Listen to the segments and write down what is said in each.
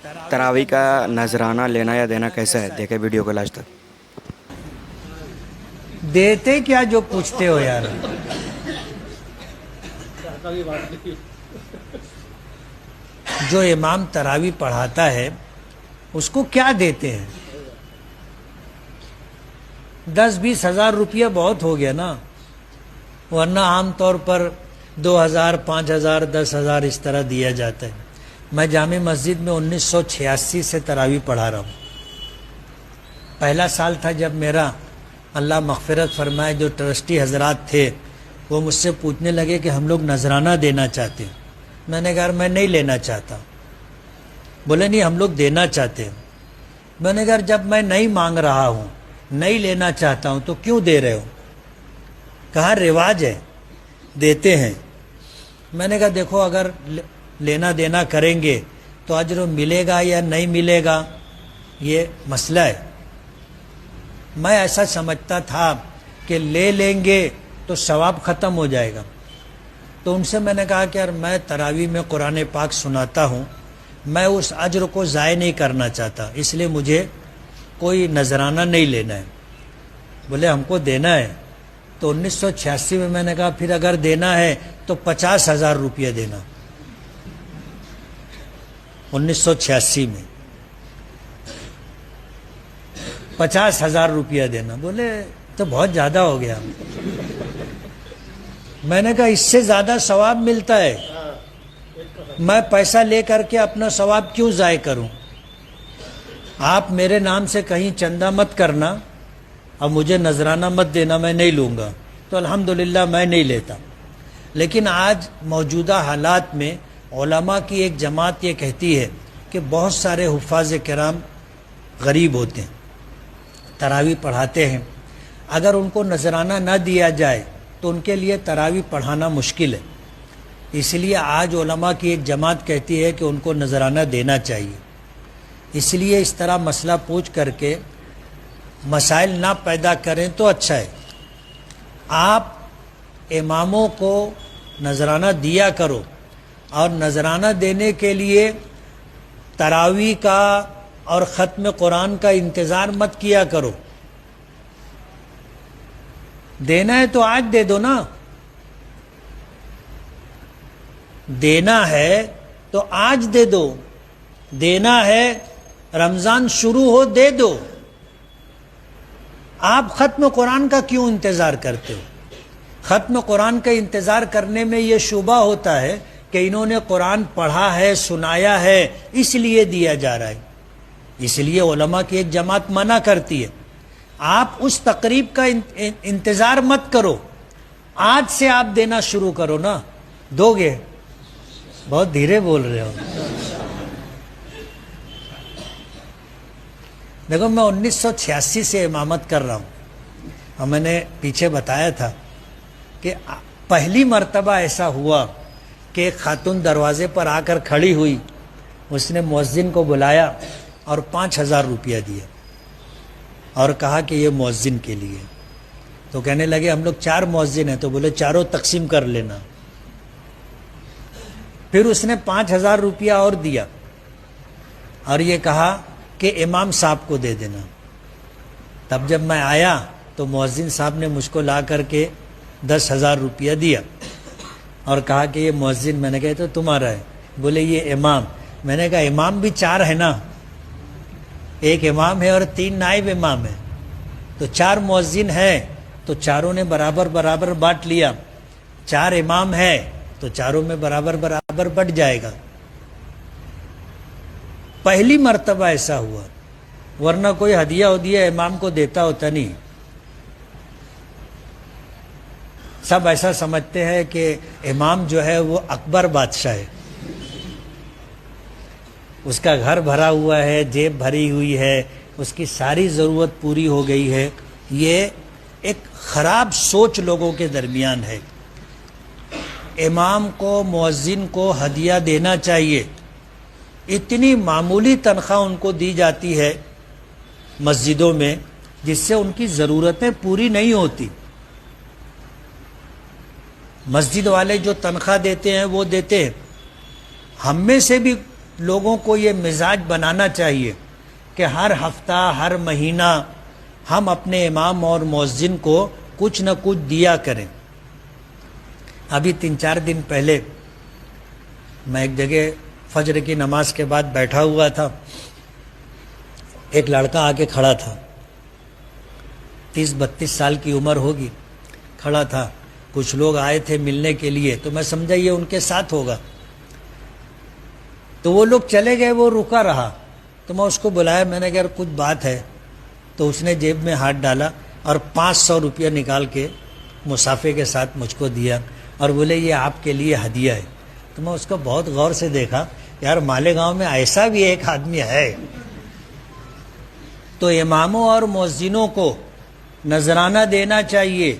तरावी का नजराना लेना या देना कैसा है, देखे वीडियो को लास्ट तक। देते क्या जो पूछते हो यार। जो इमाम तरावी पढ़ाता है उसको क्या देते हैं? 10-20 हज़ार रुपया बहुत हो गया ना, वरना आम तौर पर 2,000, 5,000, 10,000 इस तरह दिया जाता है। मैं जामे मस्जिद में 1986 से तरावी पढ़ा रहा हूँ। पहला साल था जब मेरा, अल्लाह मग़फ़िरत फरमाए, जो ट्रस्टी हजरात थे वो मुझसे पूछने लगे कि हम लोग नजराना देना चाहते हैं। मैंने कहा मैं नहीं लेना चाहता। बोले नहीं हम लोग देना चाहते हैं। मैंने कहा जब मैं नहीं मांग रहा हूँ, नहीं लेना चाहता हूँ, तो क्यों दे रहे हो? कहा रिवाज है, देते हैं। मैंने कहा देखो अगर लेना देना करेंगे तो अजर मिलेगा या नहीं मिलेगा, ये मसला है। मैं ऐसा समझता था कि ले लेंगे तो सवाब ख़त्म हो जाएगा। तो उनसे मैंने कहा कि यार मैं तरावी में कुरान पाक सुनाता हूँ, मैं उस अजर को ज़ाय नहीं करना चाहता, इसलिए मुझे कोई नजराना नहीं लेना है। बोले हमको देना है। तो 1986 में मैंने कहा फिर अगर देना है तो 50,000 रुपया देना। 1986 में 50,000 रुपया देना। बोले तो बहुत ज़्यादा हो गया। मैंने कहा इससे ज़्यादा सवाब मिलता है, मैं पैसा ले करके अपना सवाब क्यों ज़ाय करूं? आप मेरे नाम से कहीं चंदा मत करना और मुझे नजराना मत देना, मैं नहीं लूँगा। तो अल्हम्दुलिल्लाह मैं नहीं लेता। लेकिन आज मौजूदा हालात में उलमा की एक जमात ये कहती है कि बहुत सारे हुफ़ाज़ किराम गरीब होते हैं, तरावी पढ़ाते हैं, अगर उनको नजराना न दिया जाए तो उनके लिए तरावी पढ़ाना मुश्किल है। इसलिए आज उलमा की एक जमात कहती है कि उनको नजराना देना चाहिए। इसलिए इस तरह मसला पूछ करके मसाइल ना पैदा करें तो अच्छा है। आप इमामों को नजराना दिया करो और नजराना देने के लिए तरावी का और ख़त्म कुरान का इंतज़ार मत किया करो। देना है तो आज दे दो ना, देना है तो आज दे दो, देना है रमज़ान शुरू हो दे दो। आप ख़त्म कुरान का क्यों इंतज़ार करते हो? ख़त्म कुरान का इंतज़ार करने में ये शुबा होता है कि इन्होंने कुरान पढ़ा है, सुनाया है, इसलिए दिया जा रहा है। इसलिए उलमा की एक जमात मना करती है। आप उस तकरीब का इंतज़ार मत करो, आज से आप देना शुरू करो ना, दोगे। बहुत धीरे बोल रहे हो। देखो मैं 1986 से इमामत कर रहा हूँ और मैंने पीछे बताया था कि पहली मर्तबा ऐसा हुआ कि एक खातून दरवाजे पर आकर खड़ी हुई, उसने मुअज्जिन को बुलाया और 5,000 रुपया दिया और कहा कि ये मुअज्जिन के लिए। तो कहने लगे हम लोग 4 मुअज्जिन हैं, तो बोले चारों तकसीम कर लेना। फिर उसने 5,000 रुपया और दिया और ये कहा कि इमाम साहब को दे देना। तब जब मैं आया तो मुअज्जिन साहब ने मुझको ला करके 10,000 रुपया दिया और कहा कि ये मुअज्जिन, मैंने कहा तो तुम्हारा है। बोले ये इमाम। मैंने कहा इमाम भी 4 है ना, एक इमाम है और 3 नाइब इमाम है, तो 4 मुअज्जिन है तो चारों ने बराबर बराबर बांट लिया। 4 इमाम है तो चारों में बराबर बराबर बट जाएगा। पहली मर्तबा ऐसा हुआ, वरना कोई हदिया उदिया इमाम को देता होता नहीं। सब ऐसा समझते हैं कि इमाम जो है वो अकबर बादशाह है, उसका घर भरा हुआ है, जेब भरी हुई है, उसकी सारी ज़रूरत पूरी हो गई है। ये एक ख़राब सोच लोगों के दरमियान है। इमाम को, मुअज्जिन को हदिया देना चाहिए। इतनी मामूली तनख्वाह उनको दी जाती है मस्जिदों में, जिससे उनकी ज़रूरतें पूरी नहीं होती। मस्जिद वाले जो तनख्वाह देते हैं वो देते हैं, हम में से भी لوگوں کو یہ مزاج بنانا چاہیے کہ ہر ہفتہ ہر مہینہ ہم اپنے امام اور مؤذن کو کچھ نہ کچھ دیا کریں. ابھی 3-4 دن پہلے میں ایک جگہ فجر کی نماز کے بعد بیٹھا ہوا تھا. ایک لڑکا آ کے کھڑا تھا, 30-32 سال کی عمر ہوگی, کھڑا تھا. کچھ لوگ آئے تھے ملنے کے لیے, تو میں سمجھا یہ ان کے ساتھ ہوگا. تو وہ لوگ چلے گئے, وہ رکا رہا. تو میں اس کو بلایا, میں نے کہا کچھ بات ہے. تو اس نے جیب میں ہاتھ ڈالا اور 500 روپیہ نکال کے مسافے کے ساتھ مجھ کو دیا اور بولے یہ آپ کے لیے ہدیہ ہے. تو میں اس کو بہت غور سے دیکھا, یار مالیگاؤں میں ایسا بھی ایک آدمی ہے. تو اماموں اور مؤذنوں کو نذرانہ دینا چاہیے,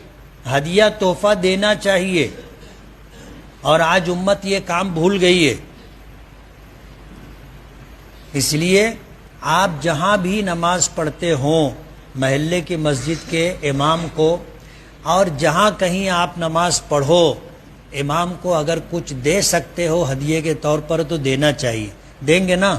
ہدیہ تحفہ دینا چاہیے, اور آج امت یہ کام بھول گئی ہے. اس لیے آپ جہاں بھی نماز پڑھتے ہوں محلے کی مسجد کے امام کو, اور جہاں کہیں آپ نماز پڑھو امام کو اگر کچھ دے سکتے ہو ہدیے کے طور پر تو دینا چاہیے. دیں گے نا؟